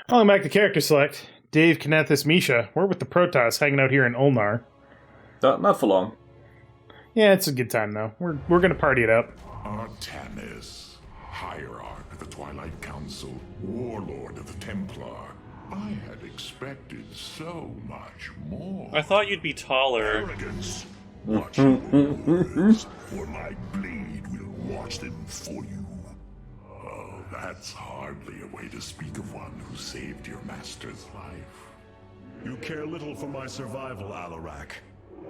Welcome back to Character Select. Dave, Kinathis, Miesha. We're with the Protoss hanging out here in Ulnar. Not for long. Yeah, it's a good time though. We're gonna party it up. Artanis, Hierarch of the Twilight Council, Warlord of the Templar. I had expected so much more. I thought you'd be taller. Arrogance. Watch your words, or my blade will watch them for you. Oh, that's hardly a way to speak of one who saved your master's life. You care little for my survival, Alarak.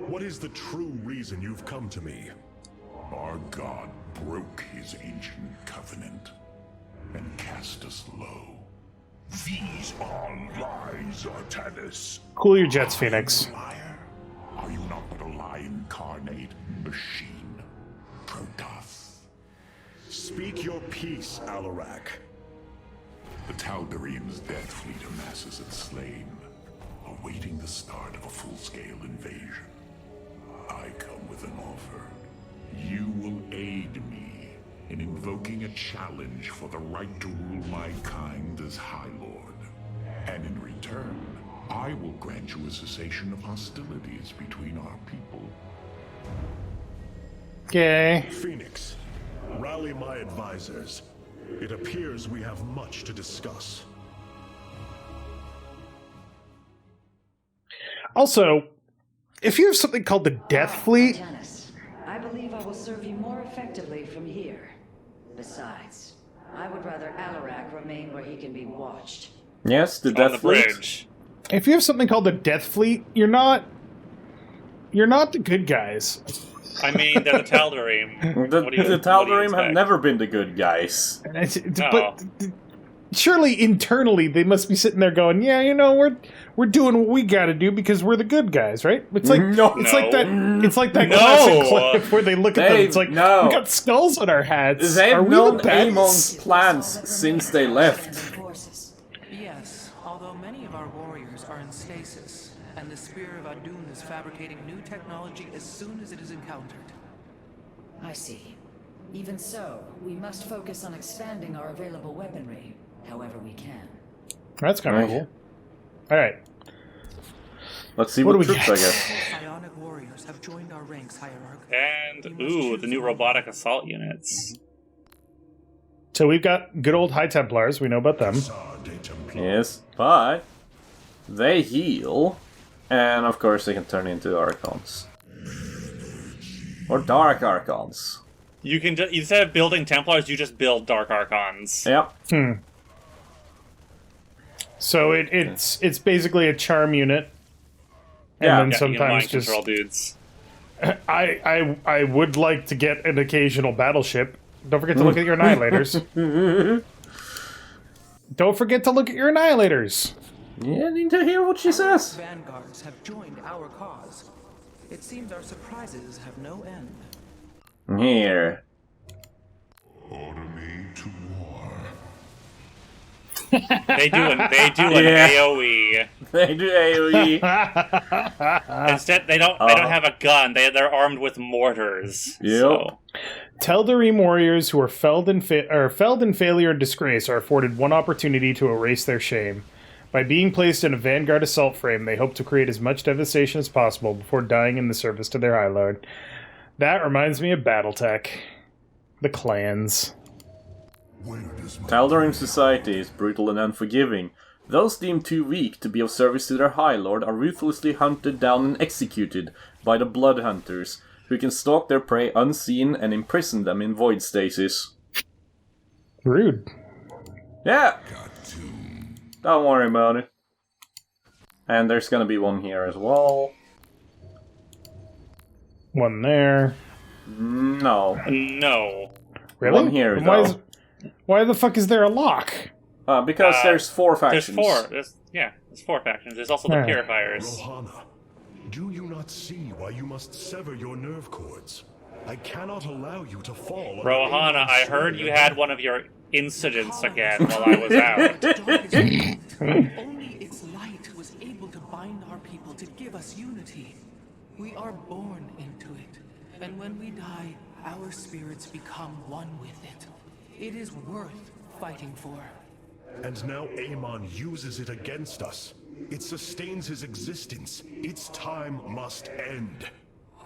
What is the true reason you've come to me? Our god broke his ancient covenant and cast us low. These are lies, Artanis. Cool your jets, Phoenix. Liar. Are you not but a lie incarnate, machine, Protoss? Speak your peace, Alarak. The Tal'Darim's death fleet amasses at Slain, awaiting the start of a full-scale invasion. I come with an offer. You will aid me in invoking a challenge for the right to rule my kind as High Lord. And in return, I will grant you a cessation of hostilities between our people. Okay. Phoenix, rally my advisors. It appears we have much to discuss. Also, if you have something called the Death Fleet... Artanis, I believe I will serve you more effectively from here. Besides, I would rather Alarak remain where he can be watched. Yes, the On Death the Fleet. bridge. If you have something called the Death Fleet, you're not the good guys. I mean, they're the Tal'Darim. The What do you Tal'Darim have expect? never been the good guys. But surely internally they must be sitting there going, "Yeah, you know, we're doing what we got to do because we're the good guys, right?" It's like it's like that No. classic clip where they look at them. It's like we no. got skulls on our heads. They've Are we known the bad Amon's guys? plans since they left. Forces. Yes, although many of our warriors are in stasis, and the Spear of Adun is fabricating new technology as soon as it is encountered. I see. Even so, we must focus on expanding our available weaponry, however we can. That's kind of Right. cool. All right. Let's see What do what we troops get? I guess. Psionic warriors have joined our ranks, Hierarch. And, ooh, the new robotic assault units. So we've got good old High Templars. We know about them. Yes, but they heal, and of course they can turn into Archons. Or Dark Archons. You can just, instead of building Templars, you just build Dark Archons. Yep. So it's basically a charm unit. And Yeah. then Yeah, you can sometimes mind just control dudes. I would like to get an occasional battleship. Don't forget to look at your annihilators. Don't forget to look at your annihilators. Yeah, need to hear what she says. Vanguards have joined our cause. It seems our surprises have no end. Here. Order me to war. They do an Yeah. AoE. They do AoE. Instead, they don't have a gun. They're armed with mortars. Yep. So. Teldarim warriors who are felled in failure and disgrace are afforded one opportunity to erase their shame. By being placed in a Vanguard assault frame, they hope to create as much devastation as possible before dying in the service to their High Lord. That reminds me of Battletech. The clans. Where does my Tal'Darim society is brutal and unforgiving. Those deemed too weak to be of service to their High Lord are ruthlessly hunted down and executed by the Blood Hunters, who can stalk their prey unseen and imprison them in void stasis. Rude. Yeah, got to? don't worry about it. And there's gonna be one here as well. One there. No. No. Really? One here, Then though. Why the fuck is there a lock? Because there's 4 There's factions. 4. There's 4 factions. There's also the Yeah. Purifiers. Rohana, do you not see why you must sever your nerve cords? I cannot allow you to fall. under Rohana, Amon's I heard sway you had one of your incidents again while I was out. Only its light was able to bind our people to give us unity. We are born into it, and when we die, our spirits become one with it. It is worth fighting for. And now Amon uses it against us. It sustains his existence. Its time must end.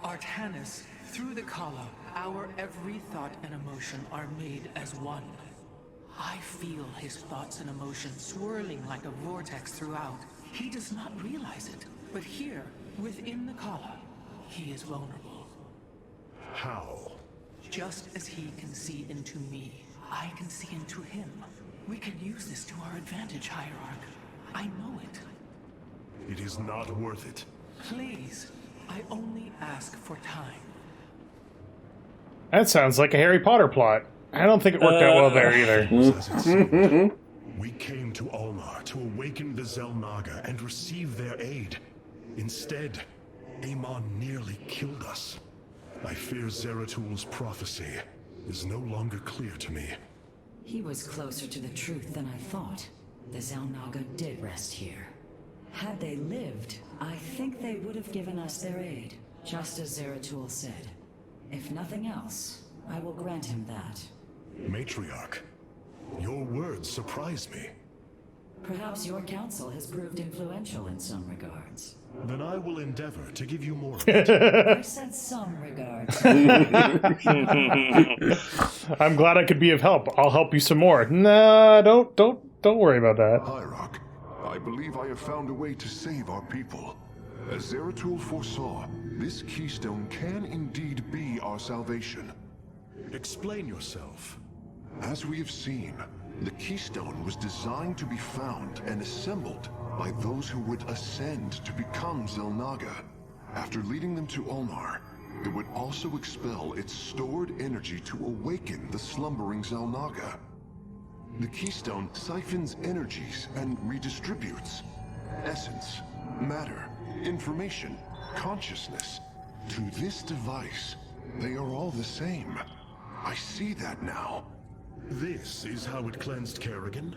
Artanis, through the Kala, our every thought and emotion are made as one. I feel his thoughts and emotions swirling like a vortex throughout. He does not realize it, but here, within the Kala, he is vulnerable. How? Just as he can see into me, I can see into him. We can use this to our advantage, Hierarch. I know it. It is not worth it. Please, I only ask for time. That sounds like a Harry Potter plot. I don't think it worked out well there either. As it seemed. We came to Ulnar to awaken the Xel'Naga and receive their aid. Instead, Amon nearly killed us. I fear Zeratul prophecy is no longer clear to me. He was closer to the truth than I thought. The Xel'Naga did rest here. Had they lived, I think they would have given us their aid, just as Zeratul said. If nothing else, I will grant him that. Matriarch, your words surprise me. Perhaps your counsel has proved influential in some regards. Then I will endeavor to give you more of I said some regards. I'm glad I could be of help. I'll help you some more. Nah, don't worry about that. Hierarch, I believe I have found a way to save our people. As Zeratul foresaw, this keystone can indeed be our salvation. Explain yourself. As we have seen, the keystone was designed to be found and assembled by those who would ascend to become Xel'Naga. After leading them to Ulnar, it would also expel its stored energy to awaken the slumbering Xel'Naga. The keystone siphons energies and redistributes essence, matter, information, consciousness. To this device, they are all the same. I see that now. This is how it cleansed Kerrigan?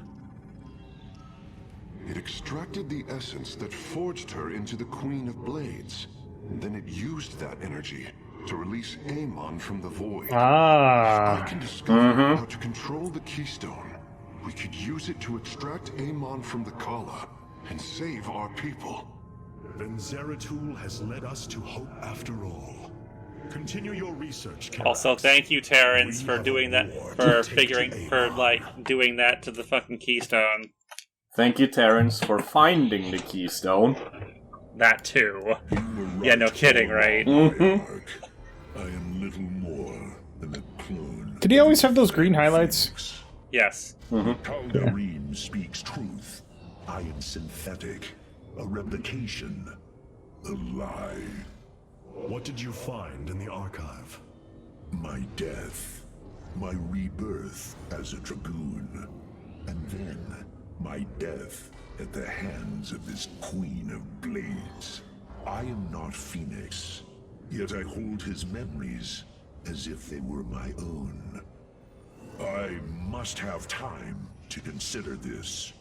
It extracted the essence that forged her into the Queen of Blades. Then it used that energy to release Amon from the void. I can discover how to control the keystone. We could use it to extract Amon from the Kala and save our people. Then Zeratul has led us to hope after all. Continue your research, Kinathis. Also, thank you, Terrence, We for have doing a that, war for to take figuring, to for, Amon. like, doing that to the fucking keystone. Thank you, Terrence, for finding the keystone. That too. You were right, Yeah, no kidding, right? Hierarch. I am little more than a clone. Did he always have those green highlights? Yes. Tal'Darim speaks truth. I am synthetic, a replication, a lie. What did you find in the archive? My death, my rebirth as a dragoon, and then my death at the hands of this Queen of Blades. I am not Phoenix, yet I hold his memories as if they were my own. I must have time to consider this.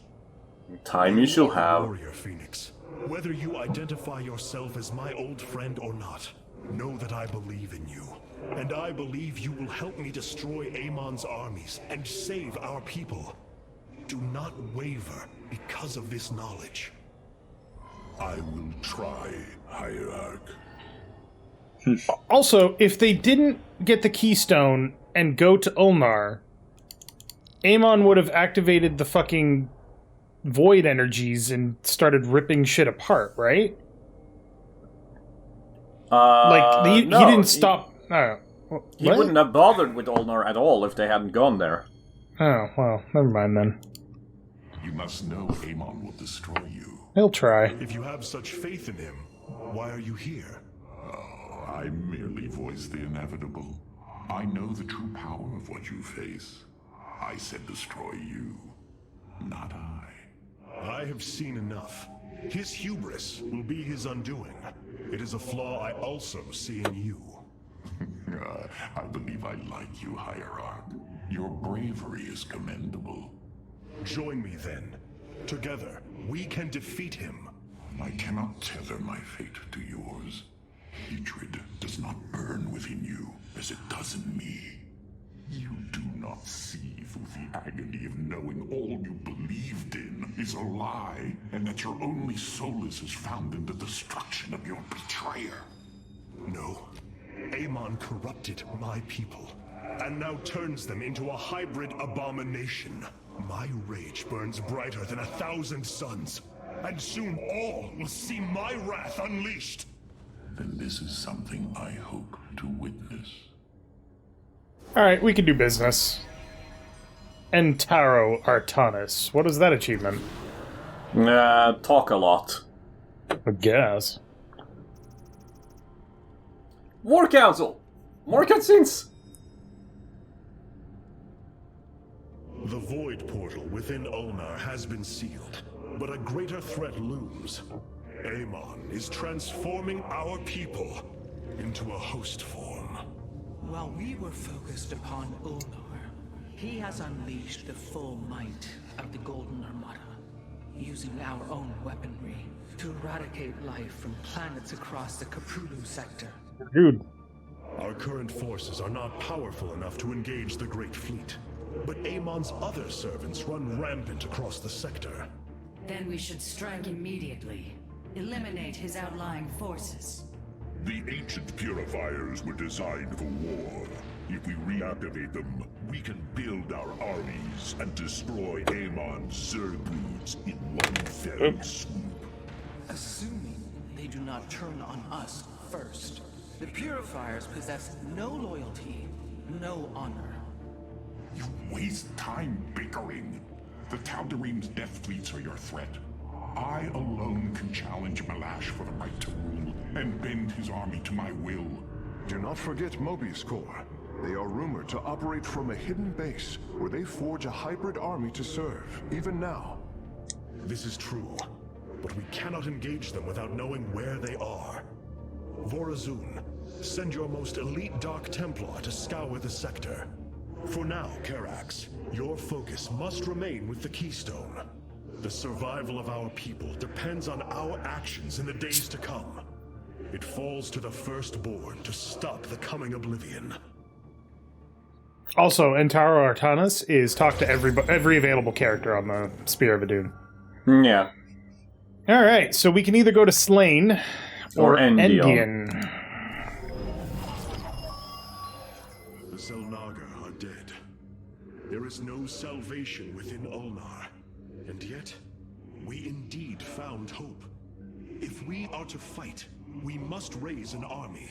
Time you shall are a have. warrior, Phoenix. Whether you identify yourself as my old friend or not, know that I believe in you. And I believe you will help me destroy Amon's armies and save our people. Do not waver because of this knowledge. I will try, Hierarch. Also, if they didn't get the keystone and go to Ulnar, Amon would have activated the fucking void energies and started ripping shit apart, right? He didn't stop. He wouldn't have bothered with Ulnar at all if they hadn't gone there. Oh, well, never mind then. You must know Amon will destroy you. He'll try. If you have such faith in him, why are you here? Oh, I merely voice the inevitable. I know the true power of what you face. I said destroy you, not I. I have seen enough. His hubris will be his undoing. It is a flaw I also see in you. I believe I like you, Hierarch. Your bravery is commendable. Join me then. Together, we can defeat him. I cannot tether my fate to yours. Hatred does not burn within you as it does in me. You do not see through the agony of knowing all you believed in is a lie, and that your only solace is found in the destruction of your betrayer. No. Amon corrupted my people, and now turns them into a hybrid abomination. My rage burns brighter than 1,000 suns, and soon all will see my wrath unleashed. Then this is something I hope to witness. Alright, we can do business. Entaro Artanis. What is that achievement? Talk a lot. I guess. War Council! More cutscenes! The Void Portal within Ulnar has been sealed, but a greater threat looms. Amon is transforming our people into a host form. While we were focused upon Ulnar, he has unleashed the full might of the Golden Armada, using our own weaponry to eradicate life from planets across the Kapulu sector. Dude. Our current forces are not powerful enough to engage the Great Fleet, but Amon's other servants run rampant across the sector. Then we should strike immediately. Eliminate his outlying forces. The ancient purifiers were designed for war. If we reactivate them, we can build our armies and destroy Amon's Zergloods in one fell swoop. Assuming they do not turn on us first, the Purifiers possess no loyalty, no honor. You waste time bickering. The Tal'Darim's death fleets are your threat. I alone can challenge Malash for the right to rule and bend his army to my will. Do not forget Mobius Corps. They are rumored to operate from a hidden base where they forge a hybrid army to serve, even now. This is true, but we cannot engage them without knowing where they are. Vorazun, send your most elite Dark Templar to scour the sector. For now, Karax, your focus must remain with the Keystone. The survival of our people depends on our actions in the days to come. It falls to the Firstborn to stop the coming oblivion. Also, Entaro Artanis is talk to every available character on the Spear of Adun. Yeah. Alright, so we can either go to Slain or Endion. The Xel'Naga are dead. There is no salvation within Ulnar. And yet, we indeed found hope. If we are to fight, we must raise an army.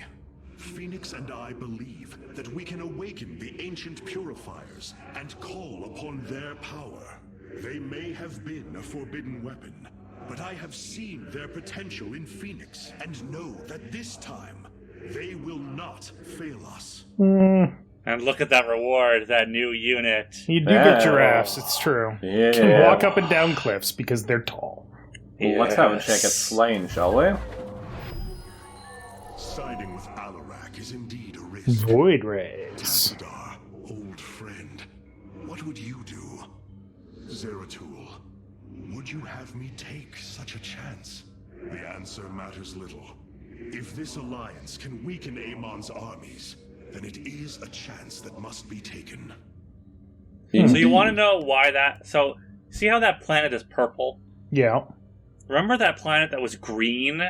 Phoenix and I believe that we can awaken the ancient purifiers and call upon their power. They may have been a forbidden weapon, but I have seen their potential in Phoenix and know that this time, they will not fail us. And look at that reward, that new unit. You do get giraffes, it's true. Yeah. Can walk up and down cliffs because they're tall. Well, let's have a check at Slain, shall we? Siding with Alarak is indeed a risk. Void Rays. Tassadar, old friend, what would you do? Zeratul, would you have me take such a chance? The answer matters little. If this alliance can weaken Amon's armies, then it is a chance that must be taken. So you want to know why that... So, see how that planet is purple? Yeah. Remember that planet that was green?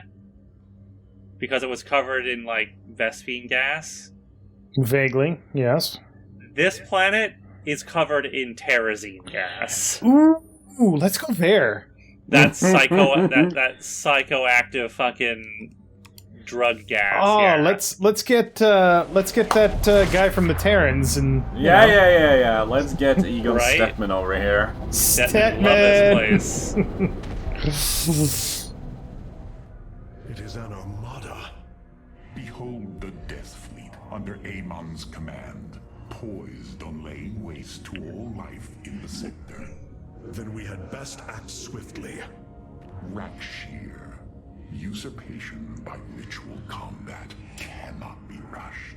Because it was covered in, like, Vespine gas? Vaguely, yes. This planet is covered in Terrazine gas. Ooh, let's go there. That psychoactive fucking drug gas. Oh, yeah. let's get that guy from the Terrans and Yeah. Let's get Eagle Right? Stetman over here. Stetman. Love this place. It is an armada. Behold the Death Fleet under Amon's command, poised on laying waste to all life in the sector. Then we had best act swiftly. Rakshir. Usurpation by ritual combat cannot be rushed.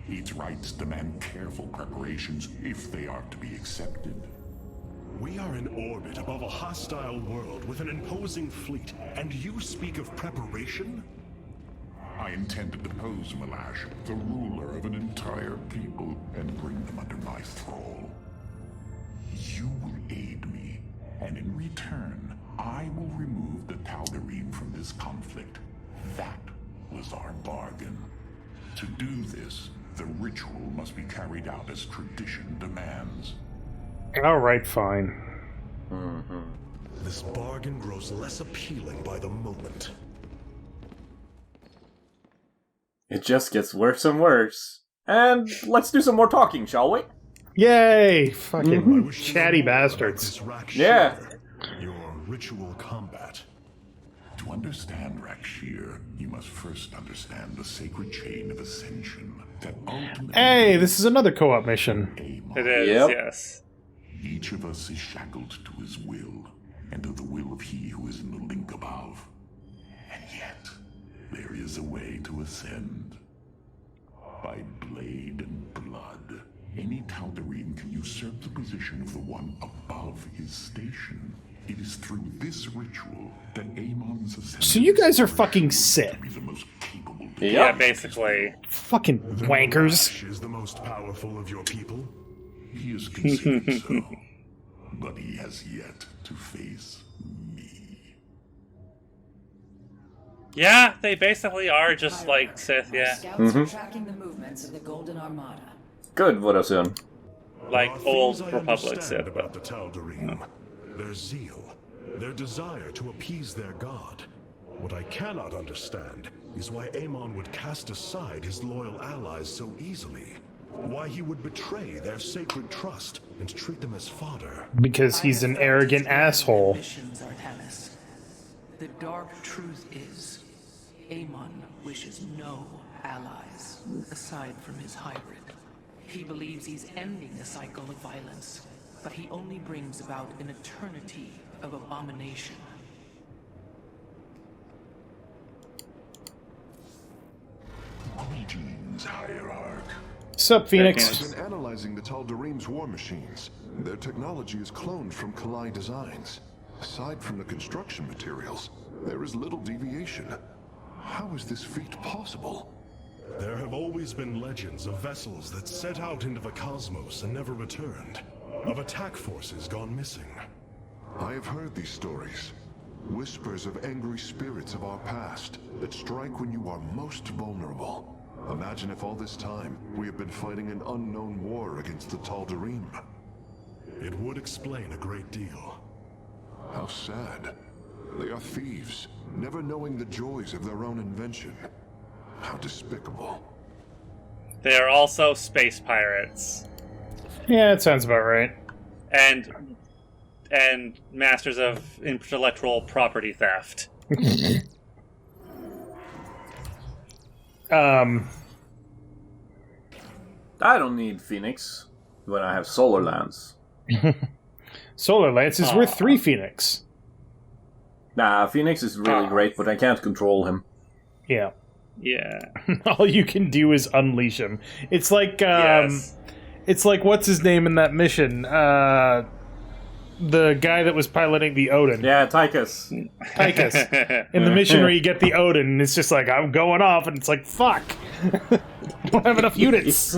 Its rites demand careful preparations if they are to be accepted. We are in orbit above a hostile world with an imposing fleet, and you speak of preparation? I intend to depose Malash, the ruler of an entire people, and bring them under my thrall. And in return, I will remove the Tal'Darim from this conflict. That was our bargain. To do this, the ritual must be carried out as tradition demands. Alright, fine. This bargain grows less appealing by the moment. It just gets worse and worse. And let's do some more talking, shall we? Yay! Fucking I wish to know chatty more about bastards. this Rakshir, Yeah. Your ritual combat. To understand Rakshir, you must first understand the sacred chain of ascension that ultimately... Hey, this is another co-op mission. Amon. It is, Yep. yes. Each of us is shackled to his will, and to the will of he who is in the link above. And yet, there is a way to ascend. By blade and blood, any Tal'Darim can usurp the position of the one above his station. It is through this ritual that Amon's ascension... So you guys are fucking Sith. ...to be the most capable... Yeah, basically. Fucking wankers. Rash is the most powerful of your people. He is considered so, but he has yet to face me. Yeah, they basically are just like Sith, yeah. Scouts are tracking the movements of the Golden Armada. Good, Vodasun. Like There are old things I Republic understand Sith. about the Tal'Darim. Their zeal, their desire to appease their god. What I cannot understand is why Amon would cast aside his loyal allies so easily. Why he would betray their sacred trust and treat them as fodder. Because he's an arrogant asshole. Missions, Artanis. The dark truth is, Amon wishes no allies, aside from his hybrid. He believes he's ending the cycle of violence, but he only brings about an eternity of abomination. Greetings, Hierarch. Sup, Phoenix? I've been analyzing the Tal'Darim's war machines. Their technology is cloned from Kalai designs. Aside from the construction materials, there is little deviation. How is this feat possible? There have always been legends of vessels that set out into the cosmos and never returned. Of attack forces gone missing. I have heard these stories. Whispers of angry spirits of our past that strike when you are most vulnerable. Imagine if all this time we have been fighting an unknown war against the Tal'Darim. It would explain a great deal. How sad. They are thieves, never knowing the joys of their own invention. How despicable. They are also space pirates. Yeah, that sounds about right. And masters of intellectual property theft. I don't need Phoenix when I have Solar Lance. Solar Lance is worth 3 Phoenix. Nah, Phoenix is really great, but I can't control him. Yeah. Yeah. All you can do is unleash him. It's like, Yes. it's like, what's his name in that mission? The guy that was piloting the Odin. Yeah, Tychus. Tychus. In the mission where you get the Odin, and it's just like, I'm going off, and it's like, fuck. I don't have enough units.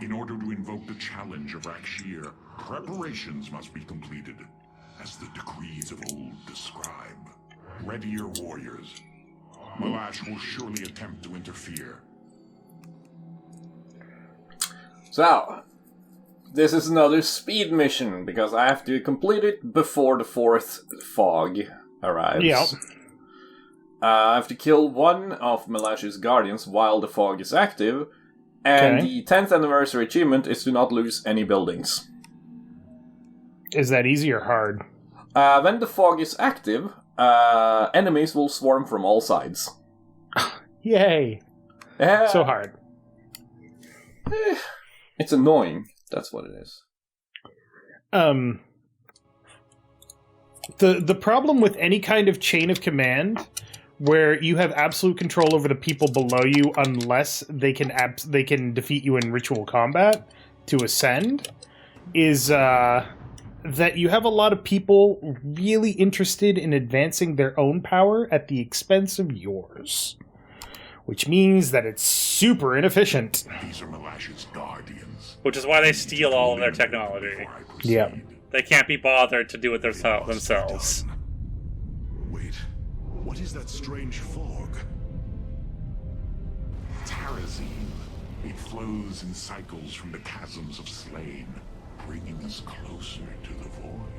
In order to invoke the challenge of Rakshir, preparations must be completed, as the decrees of old describe. Ready your warriors. Malash will surely attempt to interfere. So, this is another speed mission, because I have to complete it before the 4th fog arrives. Yep. I have to kill one of Malash's guardians while the fog is active, and Okay. the 10th anniversary achievement is to not lose any buildings. Is that easy or hard? When the fog is active, enemies will swarm from all sides. Yay. So hard. It's annoying. That's what it is. The problem with any kind of chain of command where you have absolute control over the people below you unless they can defeat you in ritual combat to ascend is that you have a lot of people really interested in advancing their own power at the expense of yours. which means that it's super inefficient. These are Milash's guardians. Which is why they steal all of their technology. Before I proceed, Yeah. They can't be bothered to do it they must be themselves. done. Wait, what is that strange fog? Terrazine. It flows in cycles from the chasms of Slain, bringing us closer to the void.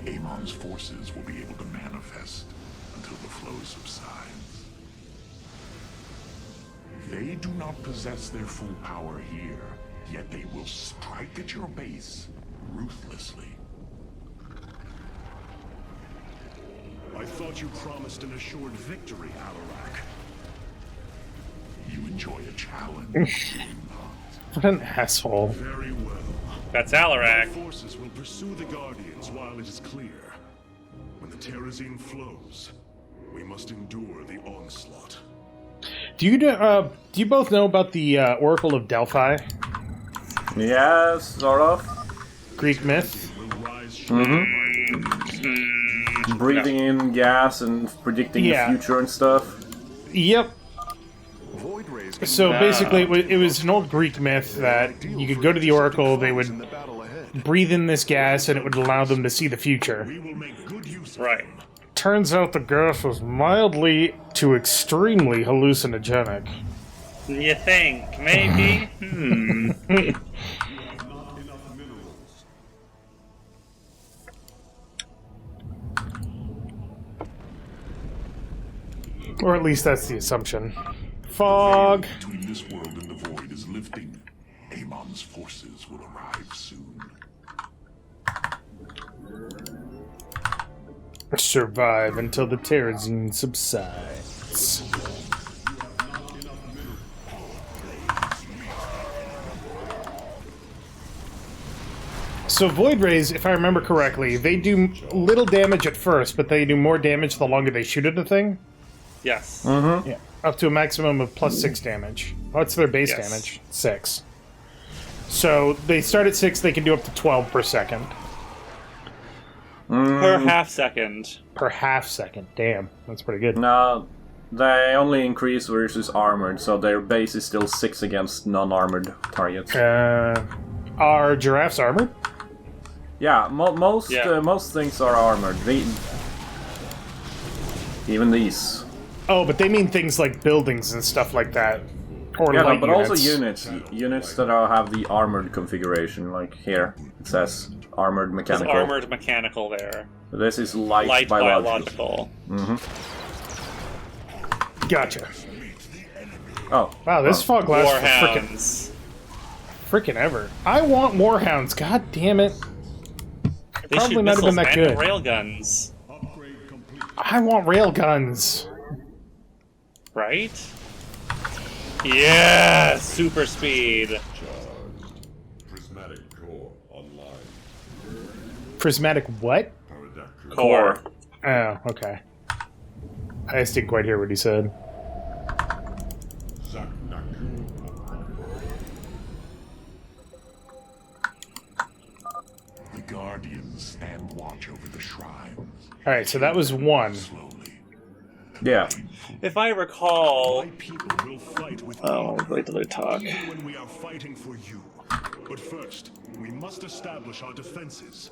Amon's forces will be able to manifest until the flow subsides. They do not possess their full power here, yet they will strike at your base ruthlessly. I thought you promised an assured victory, Alarak. You enjoy a challenge. do you not? What an asshole. Very well. That's Our Alarak. forces will pursue the Guardians while it is clear. When the Terrazine flows, we must endure the onslaught. Do you both know about the Oracle of Delphi? Yeah, sort of. Greek myth? Will rise Breathing in gas and predicting Yeah. the future and stuff. Yep. Void rays can So basically, it was an old Greek myth that you could go to the Oracle, they would in the battle ahead. breathe in this gas, and it would allow them to see the future. We will make good use of Right. Turns out the gas was mildly to extremely hallucinogenic. You think? Maybe? Or at least that's the assumption. Fog. Between this world and the void is lifting. Amon's forces will arrive soon. Survive until the Terrazine subsides. So Void Rays, if I remember correctly, they do little damage at first, but they do more damage the longer they shoot at the thing. Yes. Yeah, up to a maximum of +6 damage. What's their base Yes. damage? 6. So they start at 6, they can do up to 12 per second. Per half second. Per half second. Damn, that's pretty good. No, they only increase versus armored, so their base is still 6 against non-armored targets. Are giraffes armored? Yeah, most Yeah. most things are armored. Even these. Oh, but they mean things like buildings and stuff like that. Or Yeah, no, light but units. also units that have the armored configuration. Like here, it says armored There's mechanical. armored mechanical there. This is light, Light biological. biological. Gotcha. Oh, Wow, this fog lasts for Warhounds. frickin' ever. I want warhounds. God damn it. They Probably shoot not even missiles that and good. railguns. I want railguns. Right? Yeah! Super speed. Prismatic core online. Prismatic what? Core. Oh, okay. I just didn't quite hear what he said. The Guardians stand watch over the shrines. Alright, so that was 1. Slowly. yeah. If I recall... My people will fight with Oh, honor, wait till they talk. even when we are fighting for you. But first, we must establish our defenses.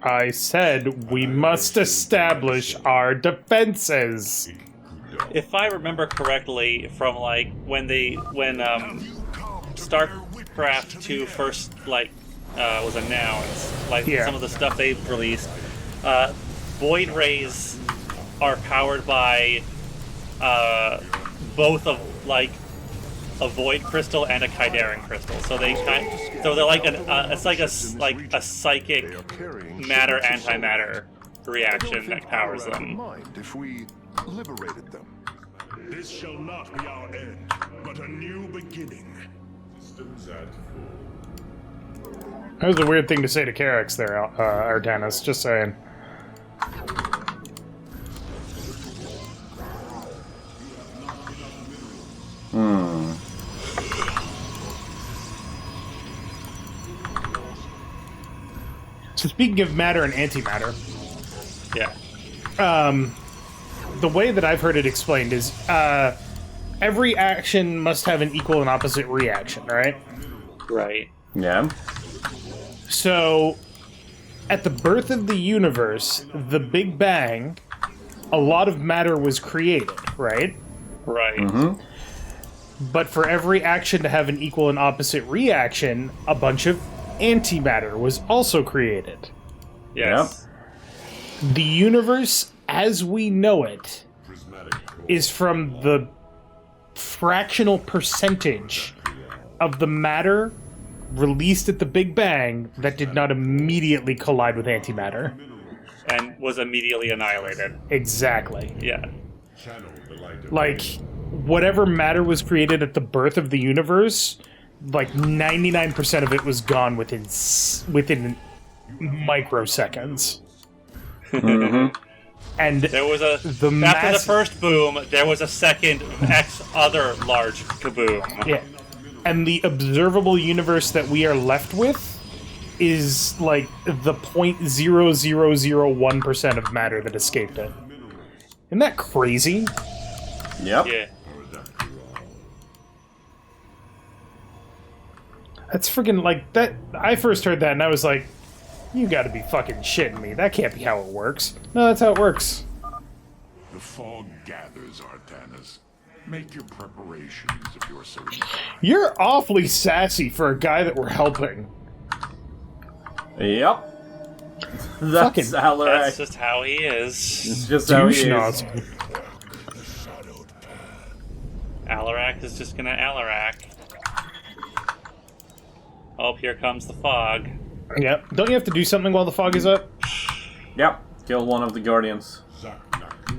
I said we must establish our defenses. If I remember correctly from, like, when StarCraft 2 first, like, was announced, like, Yeah. some of the stuff they released, Void Rays are powered by, both of, like, a Void Crystal and a Kydarian Crystal. So they're like it's like a psychic matter antimatter reaction that powers them. Mind if we liberated them. This shall not be our end, but a new beginning. That was a weird thing to say to Kerrigan there, Artanis. Just saying. So speaking of matter and antimatter, Yeah. the way that I've heard it explained is every action must have an equal and opposite reaction, right? Right. Yeah. So, at the birth of the universe, the Big Bang, a lot of matter was created, right? Right. Mm-hmm. But for every action to have an equal and opposite reaction, a bunch of antimatter was also created. Yes. The universe, as we know it, is from the fractional percentage of the matter released at the Big Bang that did not immediately collide with antimatter. And was immediately annihilated. Exactly. Yeah. Like, whatever matter was created at the birth of the universe, like 99% of it was gone within microseconds. Mm-hmm. And there was after the first boom, there was a second X other large kaboom. Yeah. And the observable universe that we are left with is like the 0.0001% of matter that escaped it. Isn't that crazy? Yep. Yeah. That's freaking like that. I first heard that and I was like, you gotta be fucking shitting me. That can't be how it works. No, that's how it works. The fog gathers, Artanis. Make your preparations if you're so inclined. You're awfully sassy for a guy that we're helping. Yep. That's Alarak. That's just how he is. It's just how he is. Alarak is just gonna Alarak. Oh, here comes the fog. Yep. Don't you have to do something while the fog is up? Yep. Kill one of the Guardians.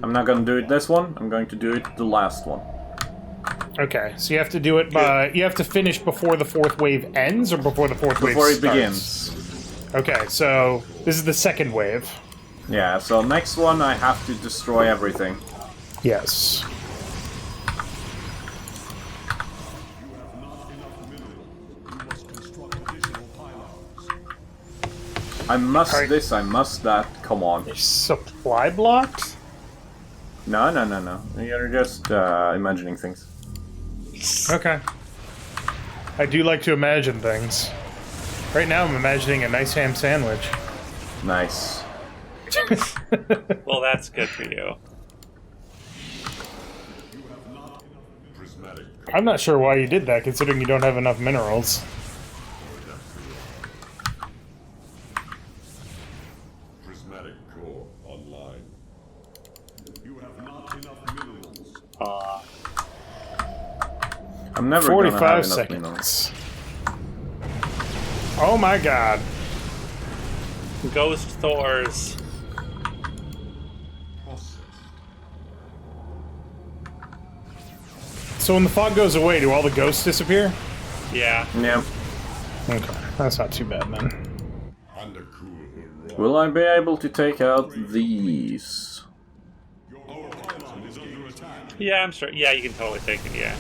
I'm not gonna do it this one. I'm going to do it the last one. Okay, so you have to do it by... You have to finish before the fourth wave ends, or before the fourth wave starts? Before it begins. Okay, so this is the second wave. Yeah, so next one I have to destroy everything. Yes. I must this, I must that. Come on. Supply blocked? No. You're just imagining things. Okay. I do like to imagine things. Right now I'm imagining a nice ham sandwich. Nice. Well, that's good for you. I'm not sure why you did that, considering you don't have enough minerals. Prismatic core online. You have not enough minerals. I'm never 45 gonna have enough seconds. minerals. Oh my god. Ghost Thors. So when the fog goes away, do all the ghosts disappear? Yeah. Yeah. Okay, that's not too bad then. Will I be able to take out these? Yeah, I'm sure. Yeah, you can totally take it, yeah.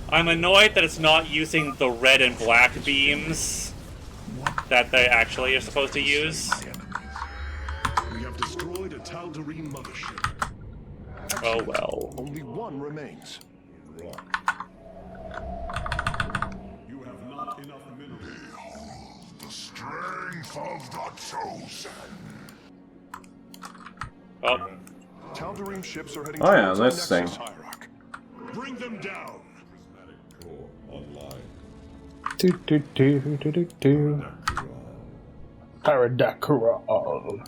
I'm annoyed that it's not using the red and black beams that they actually are supposed to use. We have destroyed a Tal'Darim mothership. Oh well. Only one remains. You have not enough minerals. The strength of the chosen. Oh. Tal'Darim ships are heading Oh yeah, towards our let's nexus, sing. Hierarch. Bring them down. Prismatic core online. Do do do do do do. Paradakral.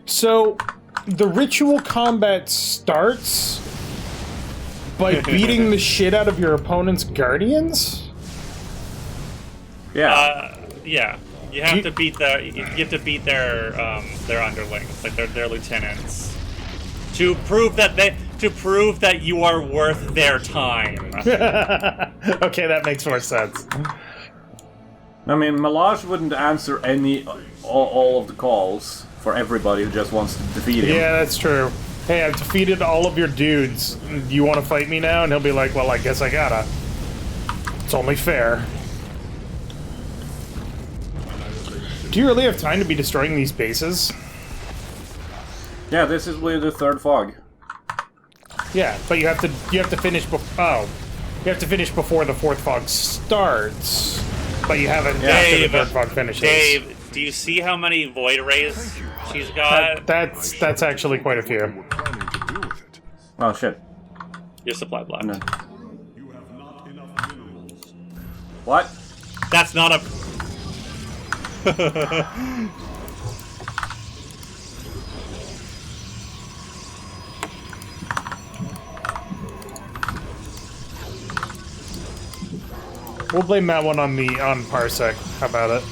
So, the ritual combat starts by beating the shit out of your opponent's guardians? Yeah. Yeah. You have to beat their underlings, like their lieutenants, to prove that you are worth their time. Okay, that makes more sense. I mean, Malaj wouldn't answer all of the calls for everybody who just wants to defeat him. Yeah, that's true. Hey, I've defeated all of your dudes. Do you want to fight me now? And he'll be like, well, I guess I gotta. It's only fair. Do you really have time to be destroying these bases? Yeah, this is with the third fog. Yeah, but you have to finish before the fourth fog starts. But you haven't after the third fog finishes. Dave, do you see how many void rays she's got? That's actually quite a few. Oh shit. Your supply block. No. What? That's not a... We'll blame that one on Parsec. How about it?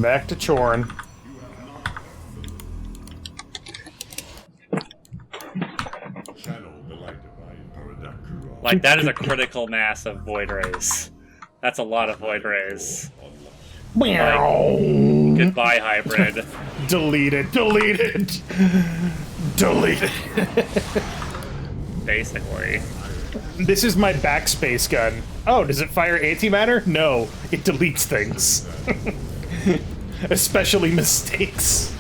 Back to Chorn. Like, that is a critical mass of void rays. That's a lot of void rays. Meow. Like, goodbye, hybrid. Deleted. Basically. This is my backspace gun. Oh, does it fire antimatter? No, it deletes things. Especially mistakes.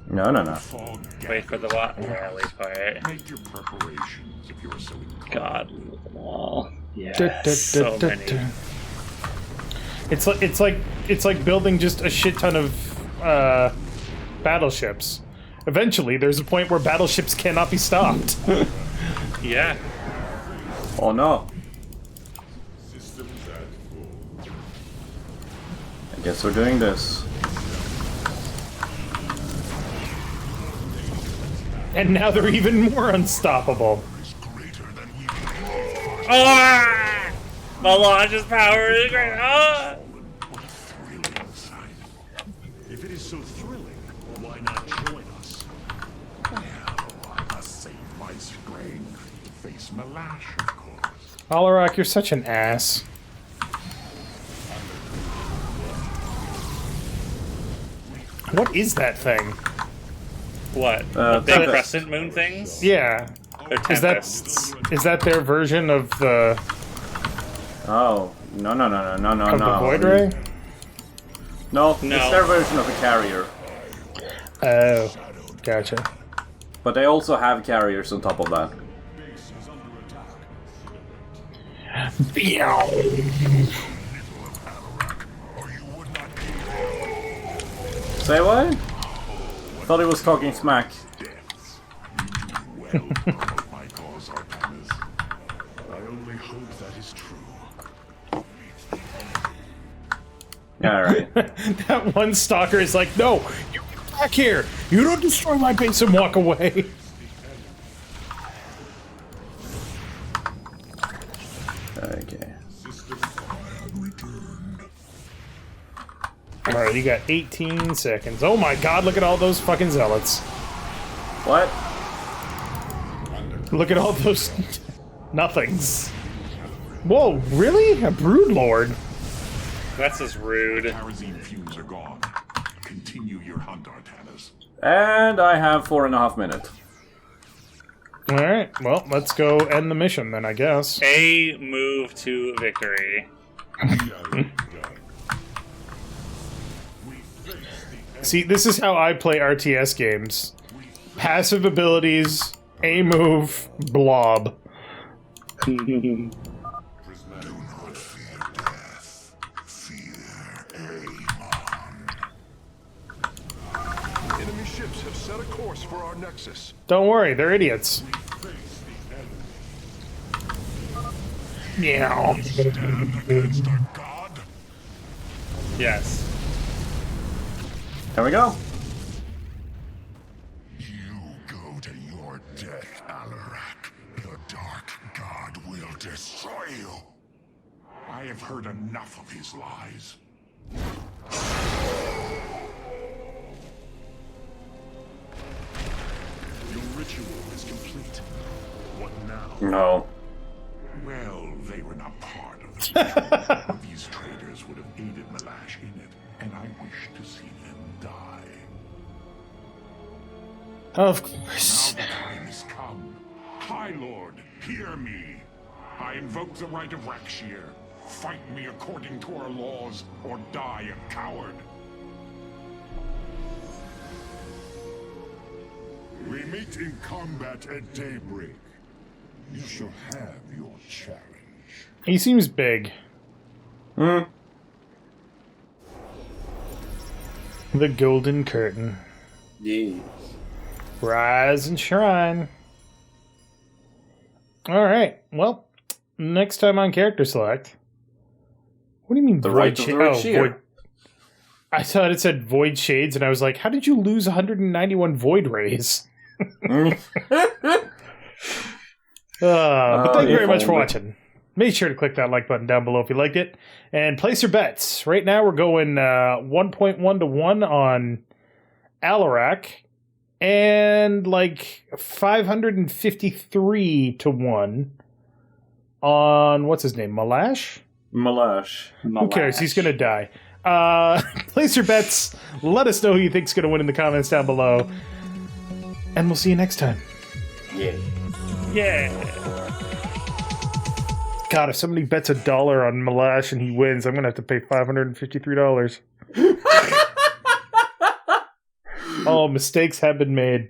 No. Wait for the what? Yeah, wait for it. Make your preparations if you're so inclined. God, loot them all. Yeah, so many. It's like building just a shit ton of battleships. Eventually, there's a point where battleships cannot be stopped. Yeah. Oh no. I guess we're doing this. And now they're even more unstoppable. Ah! Melange's power is great. Ah! If it is so thrilling, why not join us? Well, I must save my strength to face Miesha, of course. Alarak, you're such an ass. What is that thing? What? The big Tempest. crescent moon things? Yeah. They're tempests. Is that their version of the Oh, no. the Void Ray? No, No. it's their version of a carrier. Oh, gotcha. But they also have carriers on top of that. Say what? Thought he was talking smack. Well, my cause, Artanis. I only hope that is true. Yeah, alright. That one stalker is like, no, you get back here. You don't destroy my base and walk away. Okay. Alright, you got 18 seconds. Oh my god, look at all those fucking zealots. What? Look at all those nothings. Whoa, really? A brood lord? That's just rude. Kerosene fumes are gone. Continue your hunt, Artanis. And I have 4.5 minutes. Alright, well, let's go end the mission then, I guess. A move to victory. See, this is how I play RTS games. Passive abilities, A move, blob. Do not fear death. Fear Amon. Enemy ships have set a course for our nexus. Don't worry, they're idiots. Meow. Against a god? Yes. There we go. You go to your death, Alarak. The Dark God will destroy you. I have heard enough of his lies. Your ritual is complete. What now? No. Well, they were not part of the ritual. These traitors would have aided Miesha in it, and I wish to see them die. Of course. Now the time has come. High Lord, hear me. I invoke the right of Rakshir. Fight me according to our laws, or die a coward. We meet in combat at daybreak. You shall have your challenge. He seems big. Hmm. The Golden Curtain. Yeah. Rise and shine. Alright, well, next time on Character Select. What do you mean The Void right of the Rakshir. Void. I thought it said Void Shades, and I was like, how did you lose 191 Void Rays? But thank you very much for watching. Make sure to click that like button down below if you liked it. And place your bets. Right now we're going 1.1 to 1 on Alarak. And like 553 to 1 on, what's his name, Malash? Malash. Who cares? He's going to die. Place your bets. Let us know who you think's going to win in the comments down below. And we'll see you next time. Yeah. Yeah. God, if somebody bets $1 on Malash and he wins, I'm going to have to pay $553. Oh, mistakes have been made.